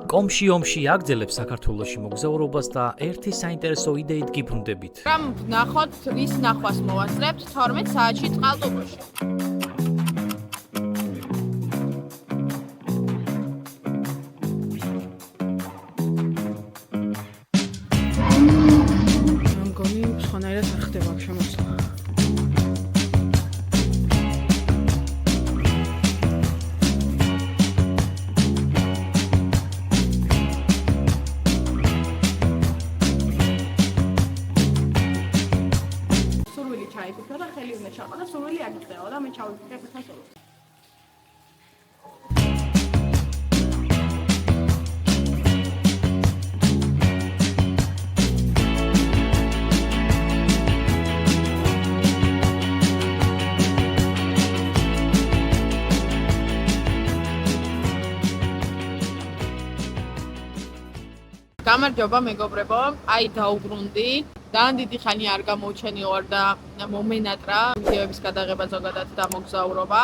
კომში ომში აგრძელებს საქართველოში მოგზაურობას და ერთი საინტერესო იდეით გიბრუნდებით. რამ ვნახოთ, რის ნახვას მოვასწრებთ 12 საათში წყალტუბოში. მგონი სხვანაირად არ ხდება ამ შემოსვლა. ჩაიფიქრა და ხელი უნდა ჩაყო და სურვილი აგიწევა და მე ჩავიფიქრე ფეხასოლო. გამარჯობა მეგობრებო, აი დაუბრუნდი. ძალიან დიდი ხანი არ გამოუჩენილ და მომენატრა ვიდეოების გადაღება ზოგადად და მოგზაურობა.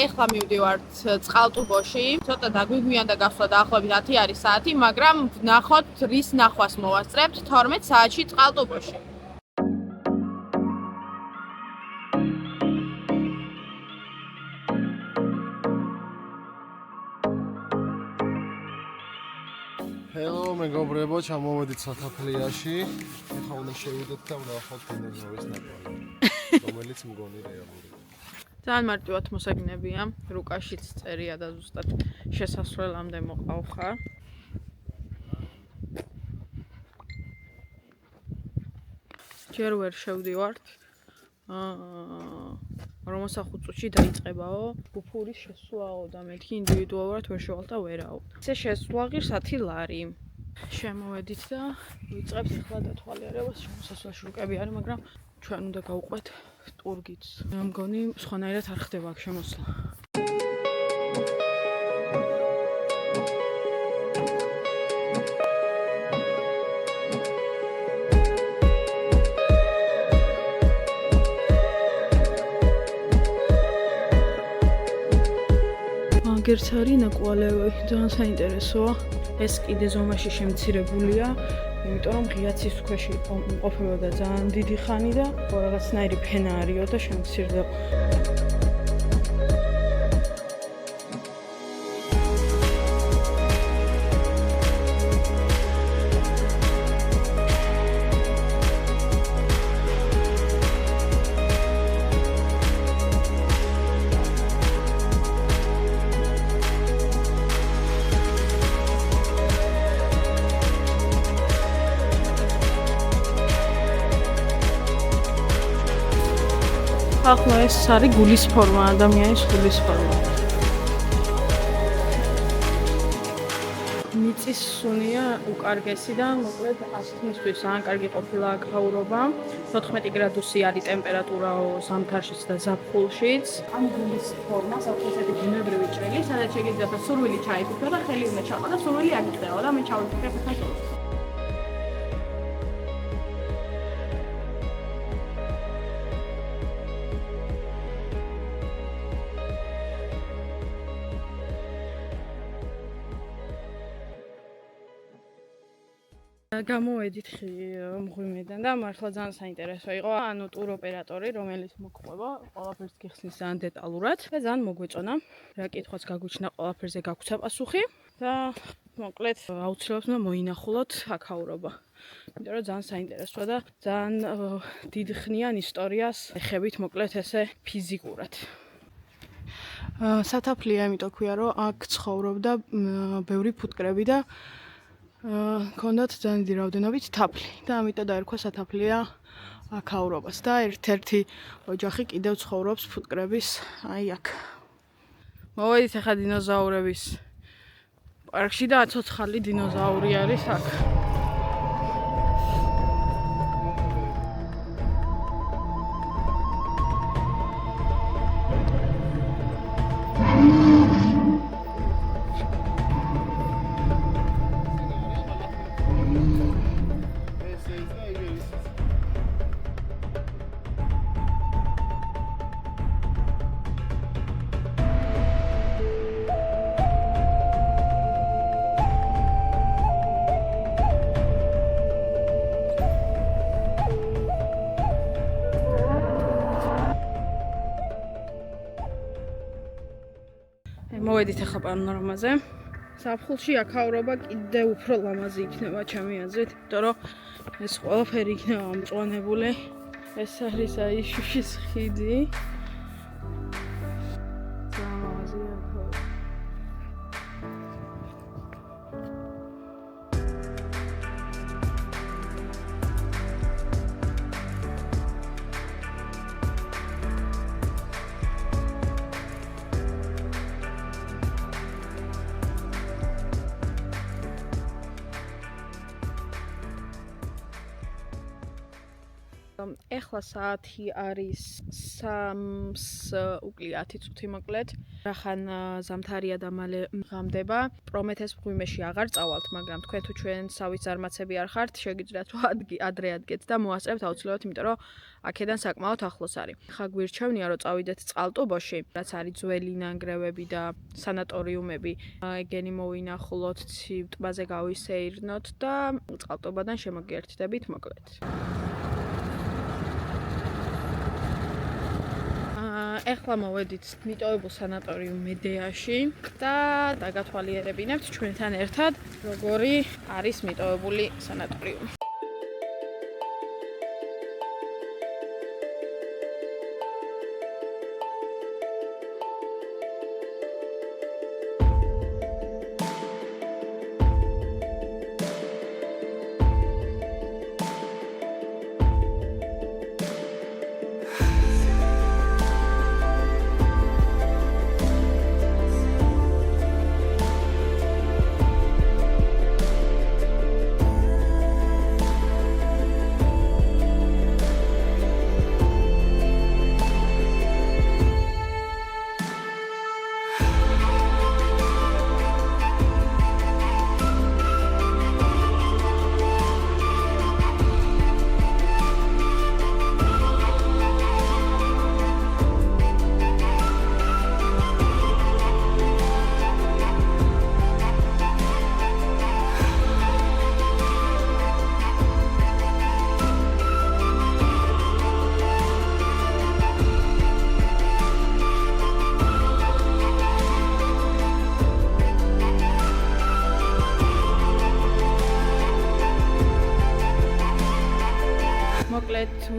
ეხლა მივდივართ წყალტუბოში. ცოტა დაგვიგვიანდა გასვლა დაახლოებით 10 არის საათი, მაგრამ ვნახოთ რის ნახვას მოვასწრებთ 12 საათში წყალტუბოში. Hello, მეგობრებო, ჩამოვედით სათაფლიაში. ეხლა უნდა შევიდეთ და ვნახოთ დინოზავრის ნაკვალი, რომელიც მგონი რეალურია. ძალიან მარტივად მოსაგნებია, რუკაშიც წერია და ზუსტად შესასვლელამდე მოყავხარ. ჯერ ვერ შევდივართ. რომელსახუწუში დაიწყებაო, ბუფურის შესვლაო და მეთქი ინდივიდუალურად ვერ შევალ და ვერაო. ესე შესვლა ღირს 10 ლარი. შემოვედით და ვიწყებთ ახლა დათვალიერებას. შემოსასვლელში რუკები არის, მაგრამ ჩვენ უნდა გავუყვეთ ტურგიც. მე მგონი სხვანაირად არ ხდება აქ შემოსვლა. აგერც არის ნაკვალევი, ძალიან საინტერესოა. ეს კიდე ზომაში შემცირებულია, იმიტომ რომ ღიაცის ქვეშ იმყოფებოდა ძალიან დიდი ხანი და რაღაცნაირი ფენა არისო და შემცირდება. ახლა ეს არის გულის ფორმა, ადამიანის გულის ფორმა. მიწის სუნია უკარგესი და მოკლედ ასთმისთვის ძალიან კარგი ყოფილა აქაურობა. 14 გრადუსი არის ტემპერატურაო ზამთარშიც და ზაფხულშიც. ამ გულის ფორმას აქვს ესეთი ბუნებრივი ჭრილი, სადაც შეგიძლიათ სურვილი ჩაიფიქრა და ხელი უნდა ჩაყო და სურვილი აგიწევა და მე ჩავიფიქრე ფეხასოლო. გამოვედით მღვიმედან და მართლა ძალიან საინტერესო იყო. ანუ ტურ ოპერატორი, რომელიც მოგყვება, ყველაფერს გიხსნის ძალიან დეტალურად და ძალიან მოგვეწონა. რა კითხვაც გაგუჩნდა, ყველაფერზე გაგვცა პასუხი და მოკლედ აუცილებლად უნდა მოინახულოთ აქაურობა. იმიტომ რომ ძალიან საინტერესოა და ძალიან დიდხნიან ისტორიას ეხებით მოკლედ ესე ფიზიკურად. სათაფლია, იმიტომ ქვია, რომ აქ ცხოვრობდა ბევრი ფუტკრები და ქონდათ ძალიან დიდი რაოდენობით თაფლი და ამიტომ დაერქვა სათაფლია აქაურობას და ერთ-ერთი ოჯახი კიდევ ცხოვრობს ფუტკრების აი აქ. მოვედით ახლა დინოზავრების პარკში და ცოცხალი დინოზავრი არის აქ. მოვედით ახლა პანორამაზე. ზაფხულში აქაურობა კიდევ უფრო ლამაზი იქნება ჩემი აზრით, იმიტომ რომ ეს ყველაფერი იქნება ამწვანებული. ეს არის აი შუშის ხიდი. ლამაზია ხო. ეხლა საათი არის 3-ს უკლია 10 წუთი მოკლედ. რახან ზამთარია და მალე ღამდება. პრომეთეს მღვიმეში აღარ წავალთ, მაგრამ თქვენ თუ ჩვენ სავის ზარმაცები არ ხართ, შეგიძლიათ ადრე ადგეთ და მოასწრებთ აუცილებლად, იმიტომ რომ აქედან საკმაოდ ახლოს არის. ხა გვირჩევნია რომ წავიდეთ წყალტუბოში, რაც არის ძველი ნანგრევები და სანატორიუმები. ეგენი მოვინახულოთ, ცივ ტბაზე გავისეირნოთ და წყალტუბადან შემოგიერთდებით მოკლედ. ეხლა მოვედით მიტოვებულ სანატორიუმ მედეაში და დაგათვალიერებინებთ ჩვენთან ერთად როგორი არის მიტოვებული სანატორიუმი.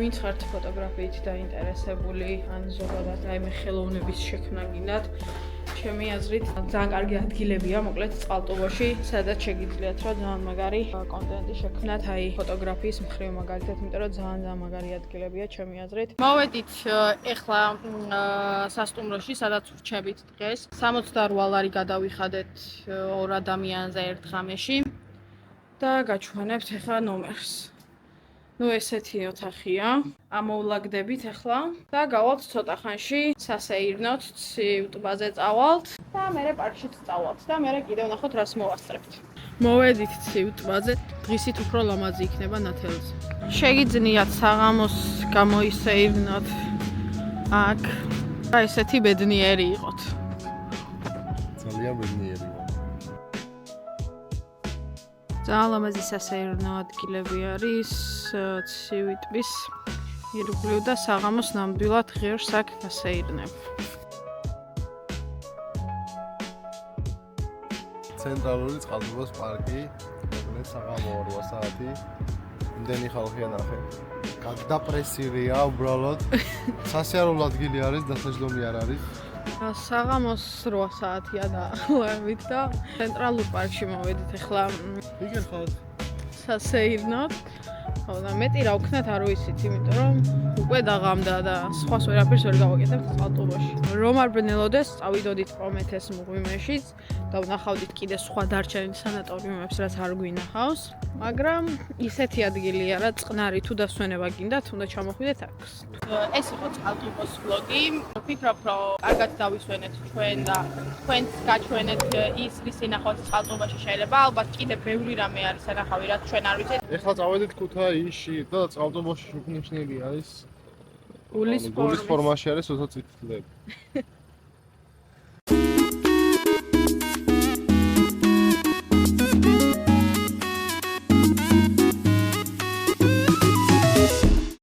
ვინც ხართ ფოტოგრაფიით დაინტერესებული, ან ზოგადად აი მე ხელოვნების შექმნა გინდათ, ჩემი აზრით ძალიან კარგი ადგილებია, მოკლედ წყალტუბოში, სადაც შეგიძლიათ რა ძალიან მაგარი კონტენტი შექმნათ, აი ფოტოგრაფიის მხრივ მაგალითად, იმიტომ რომ ძალიან მაგარი ადგილებია ჩემი აზრით. მოვედით ეხლა სასტუმროში, სადაც ვრჩებით დღეს. 68 ლარი გადავიხადეთ 2 ადამიანზე ერთ ღამეში და გაჩვენებთ ეხლა ნომერს. ნუ ესეთი ოთახია. ამოვლაგდებით ახლა და გავალთ ცოტა ხანში სასეირნოთ, ცივ ტბაზე წავალთ და მერე პარკშიც წავალთ და მერე კიდევ ნახოთ რას მოვასწრებთ. მოვედით ცივ ტბაზე, დღისით უფრო ლამაზი იქნება ნათელზე. შეგიძლიათ საღამოს გამოისეირნოთ აქ და ესეთი ბედნიერი იყოთ. ძალიან ბედნიერი. ძალიან ლამაზი სასეირნო ადგილები არის, ცივი ტბის ირგვლივ და საღამოს ნამდვილად ღირს აქ გასეირნებ. ცენტრალური წყალტუბოს პარკი, მოკლედ საღამო 8 საათი. იმდენი ხალხია ნახე. გაგდაპრესირია უბრალოდ. სასიარულო ადგილი არის, დასაჯდომი არ არის. საღამოს 8 საათია დაახლოებით და ცენტრალურ პარკში მოვედით ახლა იგერ ხალხ სასეირნოთ. ხო და მეტი რა ვქნათ არ ვიცით, იმიტომ რომ უკვე დაღამდა და სხვას ვერაფერს ვერ გავაკეთებთ წყალტუბოში. რომ არ ბრნელოდეს, წავიდოდით პრომეთეს მღვიმეშიც და ვნახავდით კიდე სხვა დარჩენილ სანატორიუმებს, რაც არ გვინახავს, მაგრამ ისეთი ადგილია, რა წყნარი თუ დასვენება გინდათ, უნდა ჩამოხვიდეთ აქ. ეს იყო წყალტუბოს ვლოგი. ვფიქრობ, რომ კარგად დავისვენეთ ჩვენ და თქვენც გაჩვენეთ ის, რის ინახავთ წყალტუბოში. შეიძლება ალბათ კიდე ბევრი რამე არის ენახავი, რაც ჩვენ არ ვიცით. ეხლა წავედით ქუთაისში და წყალტუბოში უკნიშნელი არის. გულის ფორმაში არის 20 წითლები.